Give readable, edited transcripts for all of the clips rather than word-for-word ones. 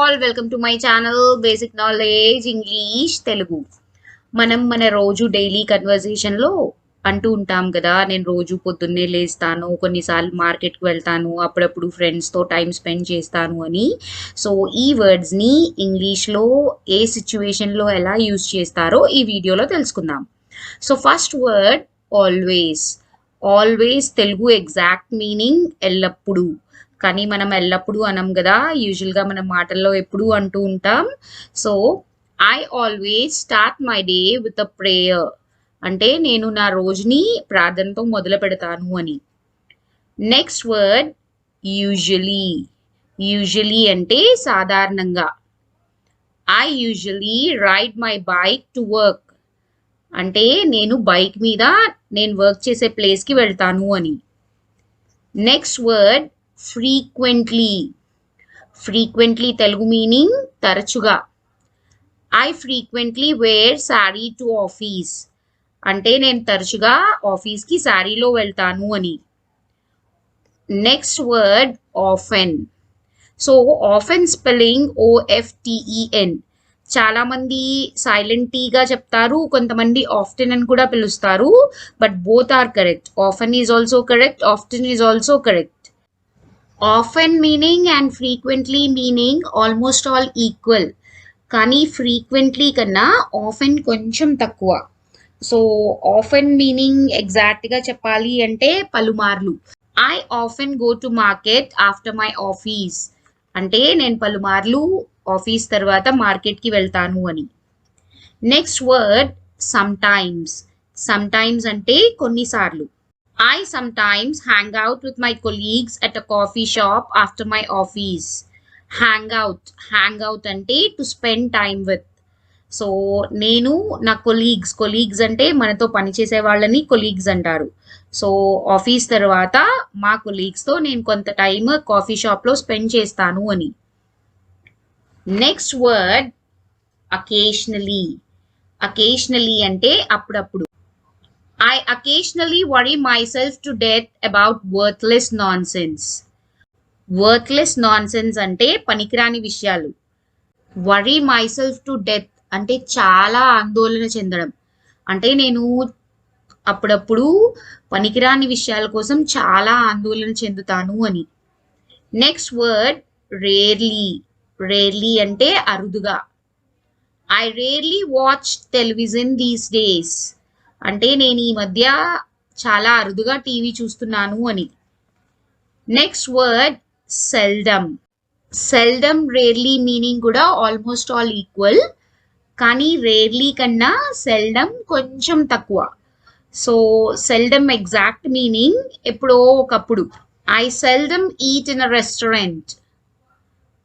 all, welcome to my channel Basic Knowledge English Telugu. మనం మన రోజు డైలీ కన్వర్సేషన్ లో అంటూ ఉంటాం కదా, నేను రోజు పొద్దున్నే లేస్తాను, కొన్నిసార్లు మార్కెట్కి వెళ్తాను, అప్పుడప్పుడు ఫ్రెండ్స్తో టైం స్పెండ్ చేస్తాను అని. సో ఈ వర్డ్స్ని ఇంగ్లీష్లో ఏ సిచ్యువేషన్లో ఎలా యూజ్ చేస్తారో ఈ వీడియోలో తెలుసుకుందాం. So first word always. Always Telugu exact meaning ఎల్లప్పుడూ, కానీ మనం ఎల్లప్పుడూ అనం కదా, యూజువల్గా మనం మాటల్లో ఎప్పుడూ అంటూ ఉంటాం. So I always start my day with a prayer అంటే నేను నా రోజుని ప్రార్థనతో మొదలు పెడతాను అని. Next word usually. యూజువలీ అంటే సాధారణంగా. I usually ride my bike to work అంటే నేను బైక్ మీద నేను వర్క్ చేసే ప్లేస్కి వెళ్తాను అని. Next word frequently. Frequently Telugu meaning తరచుగా. I frequently wear sari to office అంటే నేను తరచుగా ఆఫీస్కి శారీలో వెళ్తాను అని. Next word often. So often spelling OFTEN. చాలామంది సైలెంట్ టీగా చెప్తారు, కొంతమంది ఆఫ్టెన్ అని కూడా పిలుస్తారు, but both are correct. Often is also correct, often is also correct. Often meaning and frequently meaning almost all equal, కానీ ఫ్రీక్వెంట్లీ కన్నా ఆఫెన్ కొంచెం తక్కువ. సో ఆఫెన్ మీనింగ్ ఎగ్జాక్ట్గా చెప్పాలి అంటే పలుమార్లు. I often go to market after my office అంటే నేను పలుమార్లు ఆఫీస్ తర్వాత మార్కెట్కి వెళ్తాను అని. Next word sometimes. సమ్టైమ్స్ అంటే కొన్నిసార్లు. I sometimes hang out with my colleagues at a coffee shop after my office. Hang out అంటే to spend time with. So నేను నా కొలీగ్స్ అంటే మనతో పనిచేసే వాళ్ళని కొలీగ్స్ అంటారు. సో ఆఫీస్ తర్వాత మా కొలీగ్స్తో నేను కొంత టైం కాఫీ షాప్లో స్పెండ్ చేస్తాను అని. Next word occasionally. అకేషనలీ అంటే అప్పుడప్పుడు. I occasionally worry myself to death about worthless nonsense. Worthless nonsense అంటే పనికిరాని విషయాలు. Worry myself to death అంటే చాలా ఆందోళన చెందడం అంటే నేను అప్పుడప్పుడు పనికిరాని విషయాల కోసం చాలా ఆందోళన చెందుతాను అని. Next word rarely. రేర్లీ అంటే అరుదుగా. I rarely watch television these days అంటే నేను ఈ మధ్య చాలా అరుదుగా టీవీ చూస్తున్నాను అని. Next word seldom. Seldom rarely meaning కూడా ఆల్మోస్ట్ ఆల్ ఈక్వల్, కానీ రేర్లీ కన్నా సెల్డమ్ కొంచెం తక్కువ. సో సెల్డమ్ ఎగ్జాక్ట్ మీనింగ్ ఎప్పుడో ఒకప్పుడు. I seldom eat in a restaurant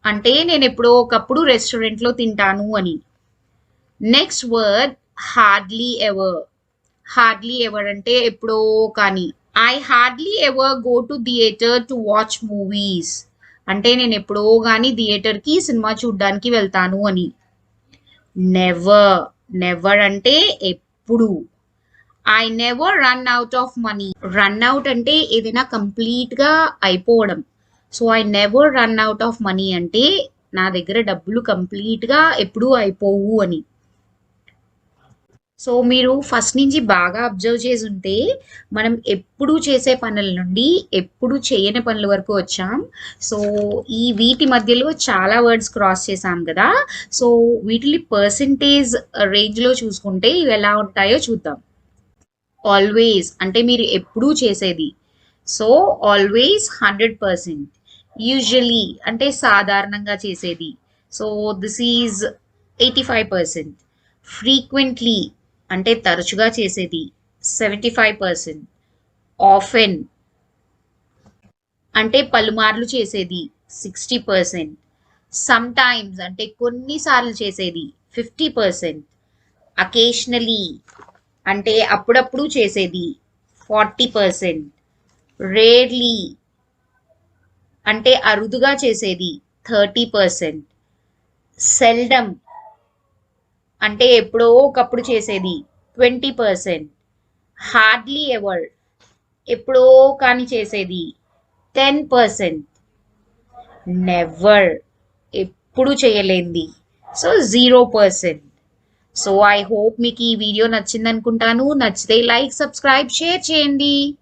అంటే నేను ఎప్పుడో ఒకప్పుడు రెస్టారెంట్లో తింటాను అని. Next word hardly ever. Hardly ever అంటే ఎప్పుడో కానీ. I hardly ever go to theatre to watch movies అంటే నేను ఎప్పుడో కానీ థియేటర్కి సినిమా చూడ్డానికి వెళ్తాను అని. నెవర్. నెవర్ అంటే ఎప్పుడు. I never run out of money. Run out అంటే ఏదైనా కంప్లీట్గా అయిపోవడం. So I never run out of money అంటే నా దగ్గర డబ్బులు కంప్లీట్గా ఎప్పుడూ అయిపోవు అని. సో మీరు ఫస్ట్ నుంచి బాగా అబ్జర్వ్ చేసి ఉంటే మనం ఎప్పుడు చేసే పనుల నుండి ఎప్పుడు చేయని పనుల వరకు వచ్చాం. సో ఈ వీటి మధ్యలో చాలా వర్డ్స్ క్రాస్ చేసాం కదా. సో వీటిని పర్సంటేజ్ రేంజ్లో చూసుకుంటే ఇవి ఎలా ఉంటాయో చూద్దాం. ఆల్వేస్ అంటే మీరు ఎప్పుడూ చేసేది. So always 100%. యూజువలీ అంటే సాధారణంగా చేసేది. So this is 85%. ఫ్రీక్వెంట్లీ అంటే తరచుగా చేసేది 75%. ఆఫెన్ అంటే పలుమార్లు చేసేది 60%. సమ్టైమ్స్ అంటే కొన్నిసార్లు చేసేది 50%. అకేషనలీ అంటే అప్పుడప్పుడు చేసేది 40%. రేర్లీ అంటే అరుదుగా చేసేది 30%. సెల్డమ్ అంటే ఎప్పుడో ఒకప్పుడు చేసేది 20%. హార్డ్లీ ఎవర్ ఎప్పుడో కానీ చేసేది 10%. నెవర్ ఎప్పుడు చేయలేంది. సో 0%. సో ఐ హోప్ మీకు ఈ వీడియో నచ్చింది అనుకుంటాను. నచ్చితే లైక్, సబ్స్క్రైబ్, షేర్ చేయండి.